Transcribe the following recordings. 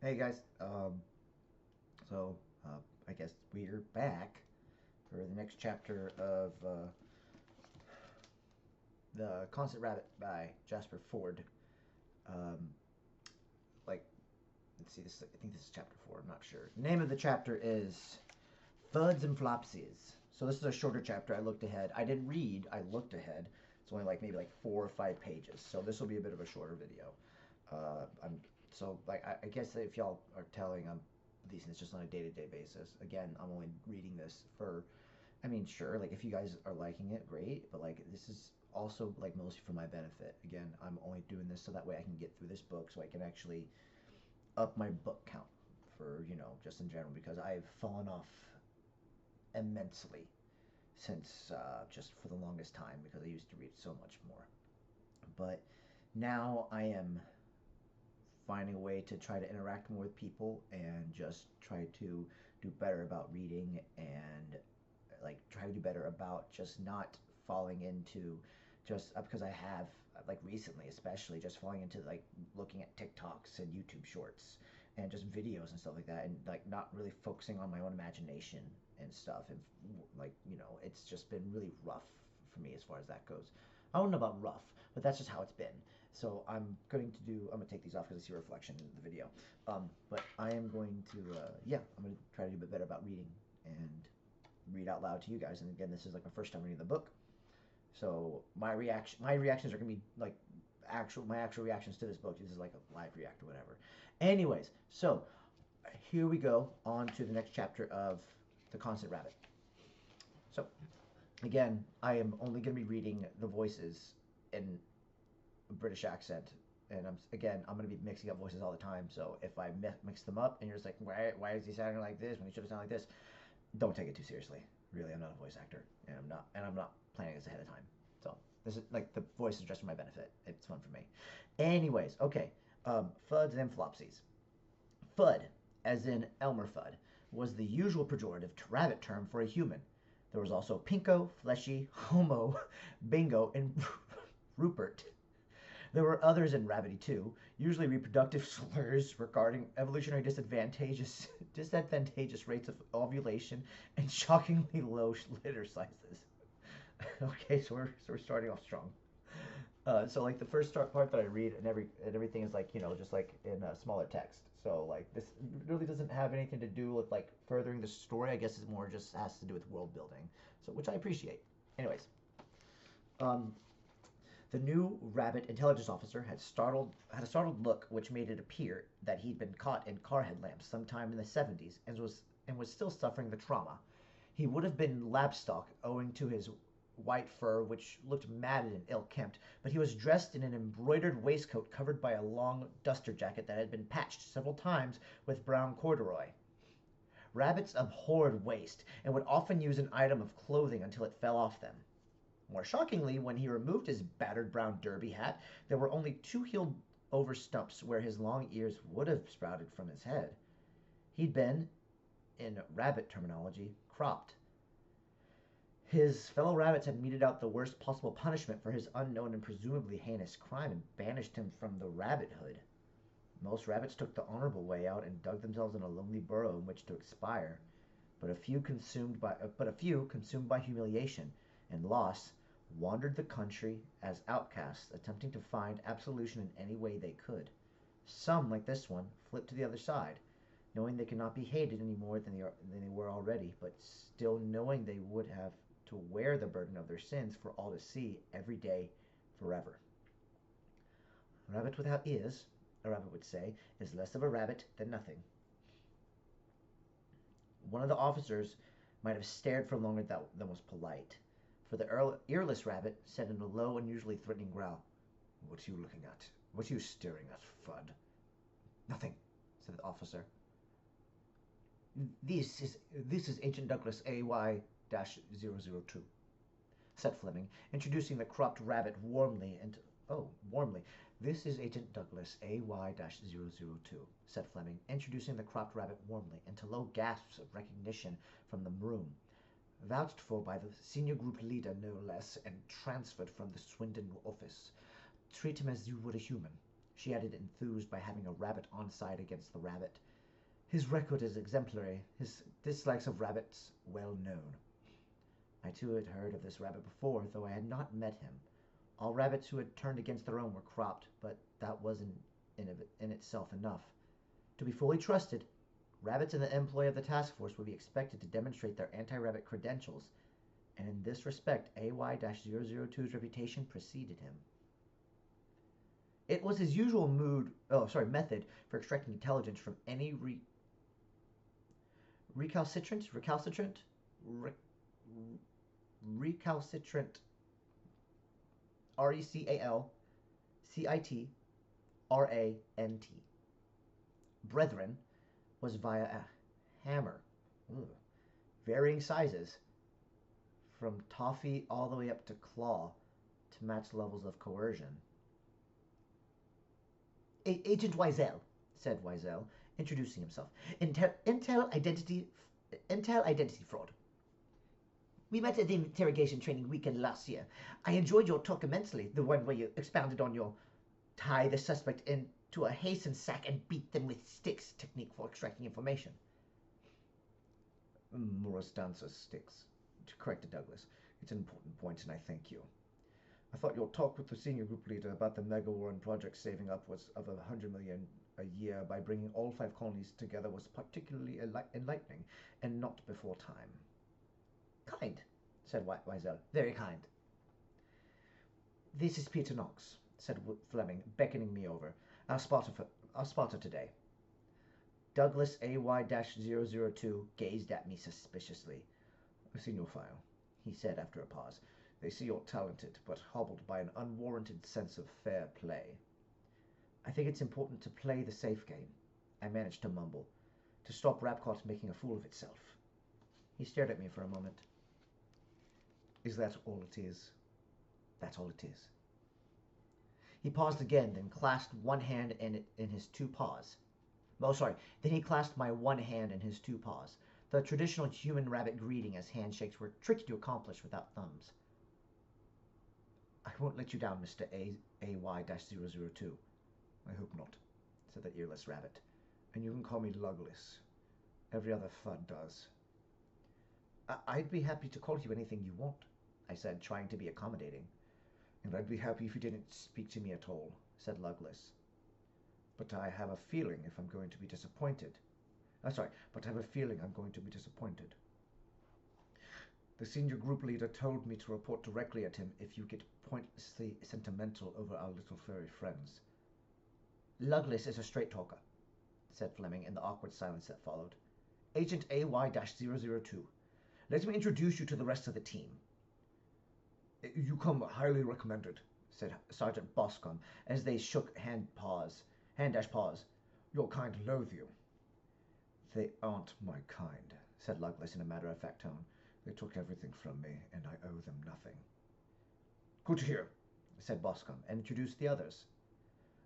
Hey guys, so I guess we're back for the next chapter of the Constant Rabbit by Jasper Fforde. Um, like, let's see, I think this is chapter 4. I'm not sure. The name of the chapter is Fudds and Flopsies. So this is a shorter chapter. I looked ahead. I didn't read. I looked ahead. It's only like maybe like 4 or 5 pages. So this will be a bit of a shorter video. I'm so like I guess if y'all are telling, I'm these things just on a day-to-day basis. Again, I'm only reading this for. I mean, sure, like if you guys are liking it, great. But like this is also like mostly for my benefit. Again, I'm only doing this so that way I can get through this book, so I can actually up my book count for just in general because I've fallen off immensely since just for the longest time because I used to read so much more. But now I am finding a way to try to interact more with people and just try to do better about reading and like try to do better about just not falling into just because I have like recently especially just falling into like looking at TikToks and YouTube shorts and just videos and stuff like that and like not really focusing on my own imagination and stuff and like it's just been really rough for me as far as that goes. I don't know about rough, but that's just how it's been. So I'm gonna take these off because I see a reflection in the video. But I am going to, yeah, I'm gonna try to do a bit better about reading and read out loud to you guys. And again, this is like my first time reading the book, so my reactions are gonna be like my actual reactions to this book. This is like a live react or whatever. Anyways, so here we go on to the next chapter of the Constant Rabbit. So again, I am only gonna be reading the voices in a British accent. And I'm going to be mixing up voices all the time. So if I mix them up and you're just like, why is he sounding like this when he should have sounded like this? Don't take it too seriously. Really, I'm not a voice actor, and I'm not planning this ahead of time. So this is like the voice is just for my benefit. It's fun for me. Anyways, okay. Fudds and Flopsies. Fudd, as in Elmer Fudd, was the usual pejorative to rabbit term for a human. There was also Pinko, Fleshy, Homo, Bingo, and Rupert. There were others in Rabbity too, usually reproductive slurs regarding evolutionary disadvantageous rates of ovulation and shockingly low litter sizes. Okay, so we're starting off strong. So like the first start part that I read and everything is like just like in smaller text. So like this really doesn't have anything to do with like furthering the story. I guess it's more just has to do with world building. So which I appreciate. Anyways, um, the new rabbit intelligence officer had a startled look which made it appear that he'd been caught in car headlamps sometime in the 70s and was still suffering the trauma. He would have been lapstock owing to his white fur which looked matted and ill-kempt, but he was dressed in an embroidered waistcoat covered by a long duster jacket that had been patched several times with brown corduroy. Rabbits abhorred waste and would often use an item of clothing until it fell off them. More shockingly, when he removed his battered brown derby hat, there were only two healed over stumps where his long ears would have sprouted from his head. He'd been, in rabbit terminology, cropped. His fellow rabbits had meted out the worst possible punishment for his unknown and presumably heinous crime and banished him from the rabbithood. Most rabbits took the honorable way out and dug themselves in a lonely burrow in which to expire, but a few, consumed by humiliation and loss, wandered the country as outcasts, attempting to find absolution in any way they could. Some, like this one, flipped to the other side, knowing they could not be hated any more than they were already, but still knowing they would have to wear the burden of their sins for all to see every day forever. A rabbit without ears, a rabbit would say, is less of a rabbit than nothing. One of the officers might have stared for longer than was polite, for the earless rabbit said in a low, unusually threatening growl, "What are you looking at? What are you staring at, Fudd?" "Nothing," said the officer. This is Agent Douglas AY-002, said Fleming, introducing the cropped rabbit warmly and warmly. "This is Agent Douglas AY-002, said Fleming, introducing the cropped rabbit warmly, and to low gasps of recognition from the room. "Vouched for by the senior group leader, no less, and transferred from the Swindon office. Treat him as you would a human." she added, enthused by having a rabbit on side against the rabbit. His record is exemplary, his dislikes of rabbits well known. I too had heard of this rabbit before, though I had not met him. All rabbits who had turned against their own were cropped, but that wasn't in itself enough. To be fully trusted, rabbits in the employ of the task force would be expected to demonstrate their anti-rabbit credentials, and in this respect, AY-002's reputation preceded him. It was his usual method for extracting intelligence from any recalcitrant RECalcitrant brethren was via a hammer. Ugh. Varying sizes, from toffee all the way up to claw, to match levels of coercion. Agent Wiesel, said Wiesel, introducing himself. Intel identity fraud. We met at the interrogation training weekend last year. I enjoyed your talk immensely, the one where you expounded on your tie the suspect into a hasten sack and beat them with sticks technique for extracting information. Morris dancer sticks, corrected Douglas. It's an important point, and I thank you. I thought your talk with the senior group leader about the Mega Warren project saving upwards of $100 million a year by bringing all 5 colonies together was particularly enlightening, and not before time. Kind, said Wiesel. Very kind. This is Peter Knox, said Fleming, beckoning me over. Our spotter today. Douglas AY-002 gazed at me suspiciously. I've seen your file, he said after a pause. They see you're talented, but hobbled by an unwarranted sense of fair play. I think it's important to play the safe game, I managed to mumble, to stop Rapcott making a fool of itself. He stared at me for a moment. Is that all it is? That's all it is. He paused again, then clasped one hand in his 2 paws. Then he clasped my one hand in his 2 paws. The traditional human-rabbit greeting, as handshakes were tricky to accomplish without thumbs. I won't let you down, Mr. AY-002. I hope not, said the earless rabbit. And you can call me Lugless. Every other Fudd does. I'd be happy to call you anything you want, I said, trying to be accommodating. And I'd be happy if you didn't speak to me at all, said Lugless. But I have a feeling I'm going to be disappointed. But I have a feeling I'm going to be disappointed. The senior group leader told me to report directly at him if you get pointlessly sentimental over our little furry friends. Lugless is a straight talker, said Fleming in the awkward silence that followed. Agent AY-002. Let me introduce you to the rest of the team. You come highly recommended, said Sergeant Boscombe as they shook hand-paws. Your kind loathe you. They aren't my kind, said Lugless in a matter-of-fact tone. They took everything from me, and I owe them nothing. Good to hear, said Boscombe, and introduced the others.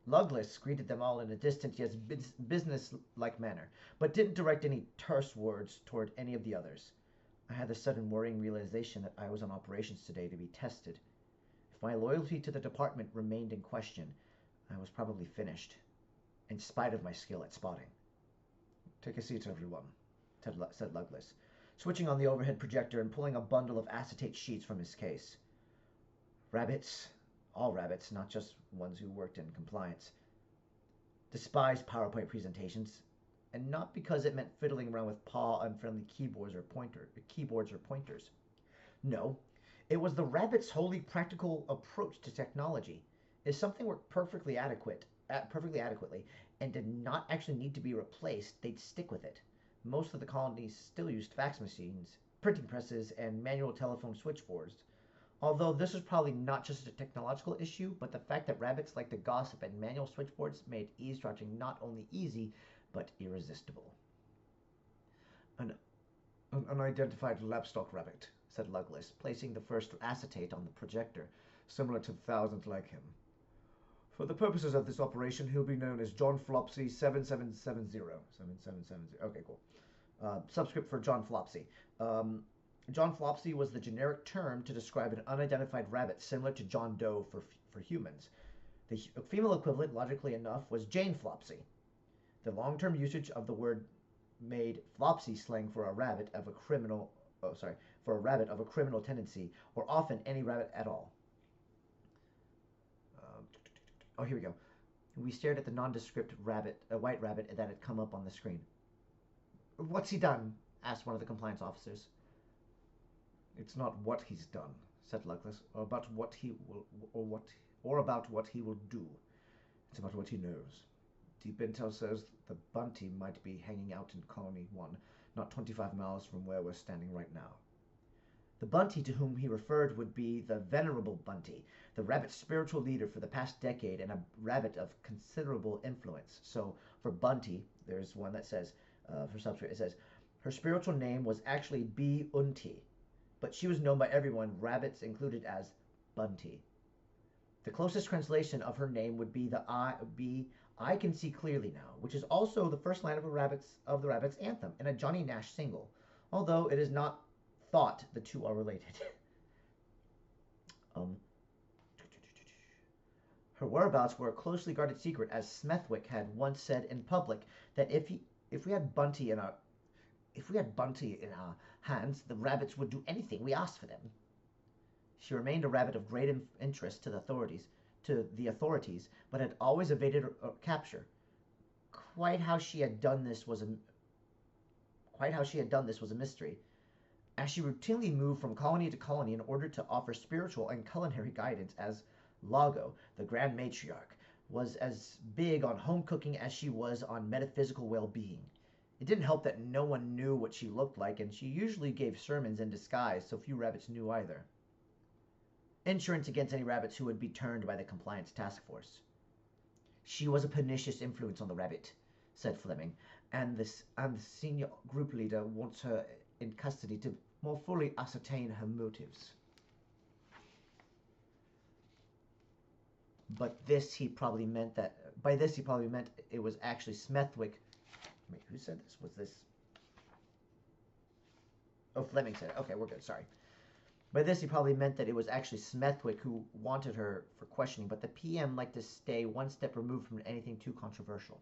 Lugless greeted them all in a distant yet business-like manner, but didn't direct any terse words toward any of the others. I had the sudden worrying realization that I was on operations today to be tested. If my loyalty to the department remained in question, I was probably finished, in spite of my skill at spotting. Take a seat, everyone, said Lugless, switching on the overhead projector and pulling a bundle of acetate sheets from his case. Rabbits, all rabbits, not just ones who worked in compliance, despised PowerPoint presentations, and not because it meant fiddling around with paw-unfriendly keyboards or pointers. No, it was the rabbits' wholly practical approach to technology. If something worked perfectly adequately and did not actually need to be replaced, they'd stick with it. Most of the colonies still used fax machines, printing presses, and manual telephone switchboards. Although this was probably not just a technological issue, but the fact that rabbits liked to gossip and manual switchboards made eavesdropping not only easy, but irresistible. An unidentified lapstock rabbit, said Lugless, placing the first acetate on the projector, similar to thousands like him. For the purposes of this operation, he'll be known as John Flopsy 7770. 7770. Okay, cool. Subscript for John Flopsy. John Flopsy was the generic term to describe an unidentified rabbit similar to John Doe for humans. The female equivalent, logically enough, was Jane Flopsy. The long-term usage of the word made Flopsy slang for a rabbit of a criminal tendency, or often any rabbit at all. Oh, here we go. We stared at the nondescript rabbit, a white rabbit that had come up on the screen. "What's he done?" asked one of the compliance officers. "It's not what he's done," said Luckless, or about what he will do. It's about what he knows. Deep intel says the Bunty might be hanging out in Colony 1, not 25 miles from where we're standing right now. The Bunty to whom he referred would be the Venerable Bunty, the rabbit's spiritual leader for the past decade and a rabbit of considerable influence. So for Bunty, there's one that says, for substrate, it says, her spiritual name was actually B. Unti, but she was known by everyone, rabbits included, as Bunty. The closest translation of her name would be I Can See Clearly Now, which is also the first line of the Rabbits anthem in a Johnny Nash single, although it is not thought the two are related. Her whereabouts were a closely guarded secret, as Smethwick had once said in public that if we had Bunty in our hands, the rabbits would do anything we asked for them. She remained a rabbit of great interest to the authorities, but had always evaded capture. Quite how she had done this was a mystery, as she routinely moved from colony to colony in order to offer spiritual and culinary guidance, as Lago, the Grand Matriarch, was as big on home cooking as she was on metaphysical well-being. It didn't help that no one knew what she looked like, and she usually gave sermons in disguise, so few rabbits knew either. Insurance against any rabbits who would be turned by the compliance task force. She was a pernicious influence on the rabbit, said Fleming, and the senior group leader wants her in custody to more fully ascertain her motives. By this he probably meant it was actually Smethwick. Wait, who said this? Was this? Oh, Fleming said it. Okay, we're good. Sorry. By this he probably meant that it was actually Smethwick who wanted her for questioning, but the PM liked to stay one step removed from anything too controversial.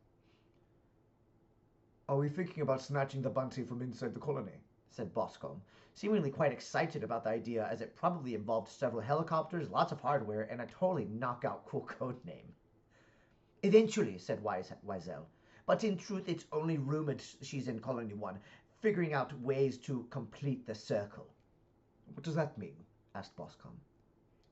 "Are we thinking about snatching the Bunty from inside the colony?" said Boscombe, seemingly quite excited about the idea, as it probably involved several helicopters, lots of hardware, and a totally knockout cool code name. "Eventually," said Wiesel, "but in truth it's only rumored she's in Colony 1, figuring out ways to complete the circle." "What does that mean?" asked Boscombe.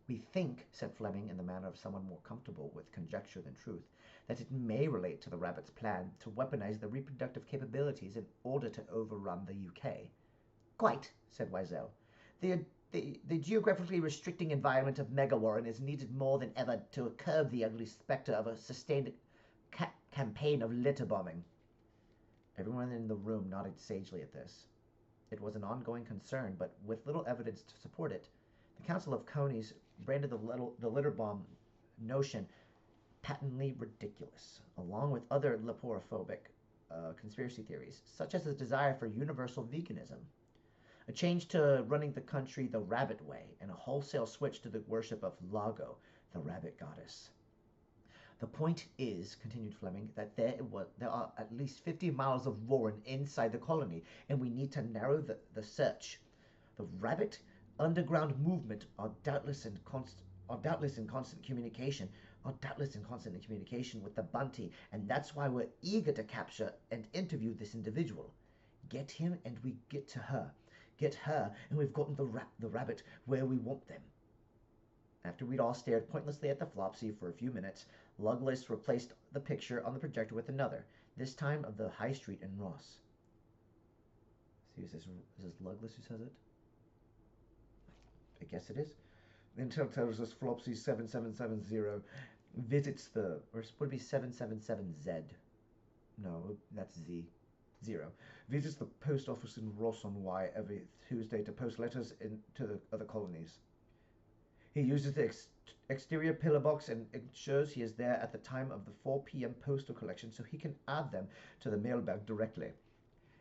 "We think," said Fleming in the manner of someone more comfortable with conjecture than truth, "that it may relate to the rabbit's plan to weaponize the reproductive capabilities in order to overrun the UK. "Quite," said Wiesel. The geographically restricting environment of Megawarren is needed more than ever to curb the ugly spectre of a sustained campaign of litter bombing. Everyone in the room nodded sagely at this. It was an ongoing concern, but with little evidence to support it. The Council of Conies branded the litter bomb notion patently ridiculous, along with other leporophobic conspiracy theories, such as the desire for universal veganism, a change to running the country the rabbit way, and a wholesale switch to the worship of Lago, the rabbit goddess. "The point is," continued Fleming, "that there are at least 50 miles of warren inside the colony, and we need to narrow the search. The rabbit underground movement are doubtless in constant communication with the Bunty, and that's why we're eager to capture and interview this individual. Get him and we get to her. Get her and we've gotten the rabbit where we want them." After we'd all stared pointlessly at the Flopsy for a few minutes, Lugless replaced the picture on the projector with another, this time of the High Street in Ross. See, is this Lugless who says it? I guess it is. Intel tells us Flopsy 7770 visits or would it be 777Z? No, that's Z. 0. Visits the post office in Ross on Y every Tuesday to post letters to the other colonies. He uses the exterior pillar box and ensures he is there at the time of the 4 p.m. postal collection so he can add them to the mailbag directly.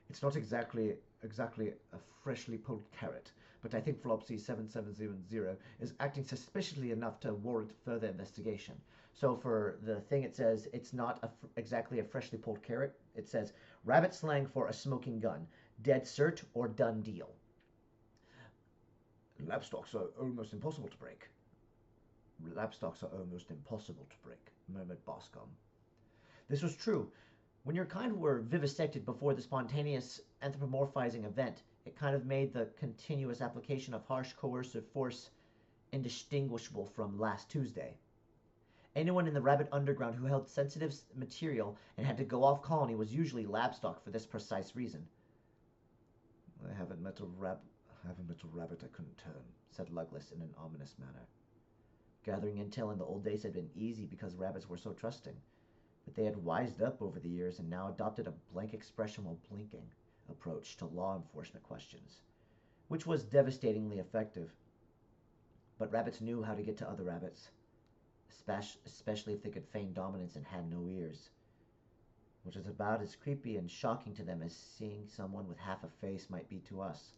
It's not exactly a freshly pulled carrot, but I think Flopsy 7770 is acting suspiciously enough to warrant further investigation. So for the thing, it says it's not exactly a freshly pulled carrot. It says rabbit slang for a smoking gun, dead cert or done deal. Lapstocks are almost impossible to break. Lapstocks are almost impossible to break, murmured Boscombe. This was true. When your kind were vivisected before the spontaneous anthropomorphizing event, it kind of made the continuous application of harsh coercive force indistinguishable from last Tuesday. Anyone in the rabbit underground who held sensitive material and had to go off colony was usually labstock for this precise reason. I haven't met a rabbit I couldn't turn, said Lugless in an ominous manner. Gathering intel in the old days had been easy because rabbits were so trusting, but they had wised up over the years and now adopted a blank expression while blinking approach to law enforcement questions, which was devastatingly effective. But rabbits knew how to get to other rabbits, especially if they could feign dominance and had no ears, which is about as creepy and shocking to them as seeing someone with half a face might be to us.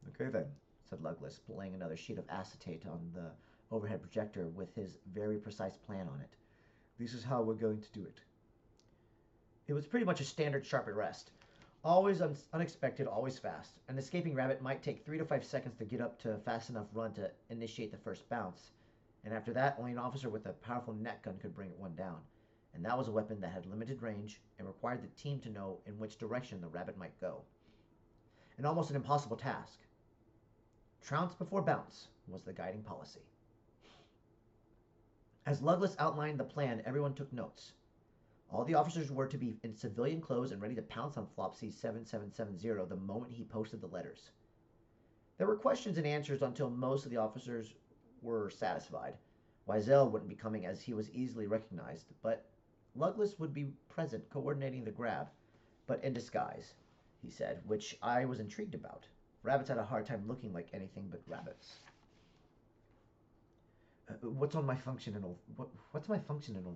Okay then, said Lugless, laying another sheet of acetate on the overhead projector with his very precise plan on it. This is how we're going to do it. It was pretty much a standard sharp arrest. Always unexpected, always fast. An escaping rabbit might take 3 to 5 seconds to get up to a fast enough run to initiate the first bounce. And after that, only an officer with a powerful net gun could bring one down. And that was a weapon that had limited range and required the team to know in which direction the rabbit might go. And almost an impossible task. Trounce before bounce was the guiding policy. As Lugless outlined the plan, everyone took notes. All the officers were to be in civilian clothes and ready to pounce on Flopsies 7770 the moment he posted the letters. There were questions and answers until most of the officers were satisfied. Wiesel wouldn't be coming as he was easily recognized, but Lugless would be present coordinating the grab, but in disguise, he said, which I was intrigued about. Rabbits had a hard time looking like anything but rabbits. What's my function in all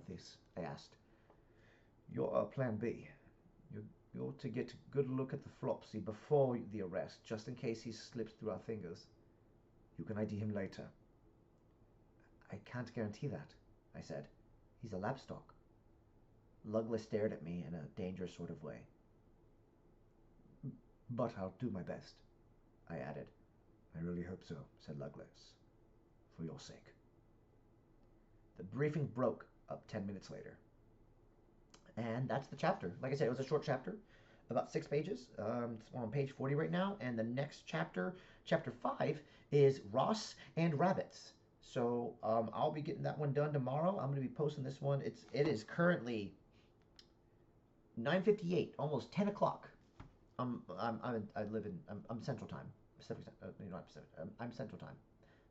this? I asked. You're plan B. You're to get a good look at the Flopsy before the arrest, just in case he slips through our fingers. You can ID him later. I can't guarantee that, I said. He's a lapstock. Lugless stared at me in a dangerous sort of way. But I'll do my best, I added. I really hope so, said Lugless. For your sake. The briefing broke up 10 minutes later. And that's the chapter. Like I said, it was a short chapter, about 6 pages. We're on page 40 right now. And the next chapter, chapter 5, is Ross and Rabbits. So I'll be getting that one done tomorrow. I'm going to be posting this one. It is currently 9:58, almost 10 o'clock. I'm Central Time. Pacific, not Pacific. I'm Central Time.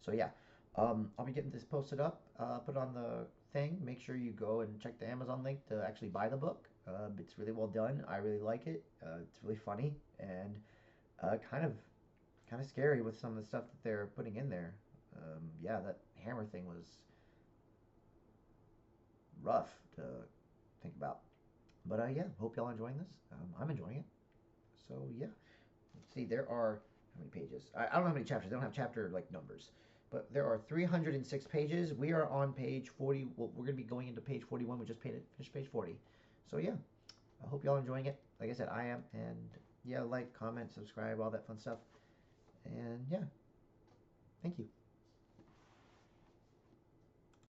So yeah, I'll be getting this posted up, put on the thing. Make sure you go and check the Amazon link to actually buy the book. It's really well done. I really like it. It's really funny and kind of scary with some of the stuff that they're putting in there. Yeah, that hammer thing was rough to think about. But yeah, hope y'all enjoying this. I'm enjoying it. So yeah, let's see. There are how many pages? I don't know how many chapters. They don't have chapter like numbers. But there are 306 pages. We are on page 40. Well, we're going to be going into page 41. We just finished page 40. So, yeah. I hope y'all enjoying it. Like I said, I am. And, yeah, like, comment, subscribe, all that fun stuff. And, yeah. Thank you.